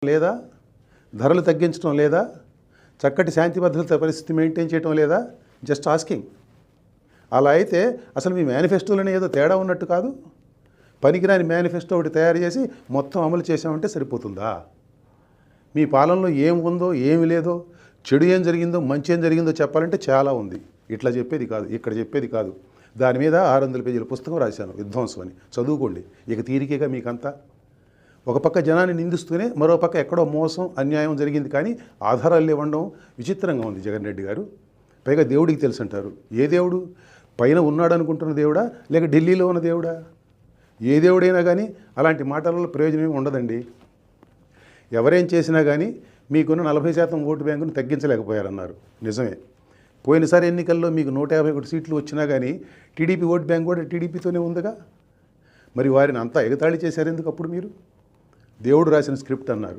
లేదా? ధరలు తగ్గించడం లేదా? చక్కటి శాంతి భద్రతల పరిస్థితి మెయింటైన్ చేయడం లేదా? Just asking. అలా అయితే అసలు మీ మేనిఫెస్టోలోనే ఏదో తేడా ఉన్నట్టు కాదు. పనికిరాని మేనిఫెస్టో ఒకటి తయారు చేసి మొత్తం అమలు చేసామంటే సరిపోతుందా? మీ పాలనలో ఏం ఉందో ఏమి లేదో, చెడు ఏం జరిగిందో మంచి ఏం జరిగిందో చెప్పాలంటే చాలా ఉంది. ఇట్లా చెప్పేది కాదు, ఇక్కడ చెప్పేది కాదు. దాని మీద 600 పేజీల పుస్తకం రాశాను, విధ్వంసం అని. చదువుకోండి. ఇక తీరికేగా మీకంతా. ఒక పక్క జనాన్ని నిందిస్తూనే మరో పక్క ఎక్కడో మోసం అన్యాయం జరిగింది కానీ ఆధారాలు ఇవ్వడం విచిత్రంగా ఉంది జగన్ రెడ్డి గారు. పైగా దేవుడికి తెలుసు అంటారు. ఏ దేవుడు? పైన ఉన్నాడు అనుకుంటున్న దేవుడా లేక ఢిల్లీలో ఉన్న దేవుడా? ఏ దేవుడైనా కానీ అలాంటి మాటలలో ప్రయోజనం ఉండదండి. ఎవరేం చేసినా కానీ మీకున్న 40% ఓటు బ్యాంకును తగ్గించలేకపోయారన్నారు. నిజమే. పోయినసారి ఎన్నికల్లో మీకు 151 సీట్లు వచ్చినా కానీ టీడీపీ ఓటు బ్యాంక్ కూడా టీడీపీతోనే ఉందిగా. మరి వారిని అంతా ఎగతాళి చేశారు ఎందుకు అప్పుడు మీరు? దేవుడు రాసిన స్క్రిప్ట్ అన్నారు.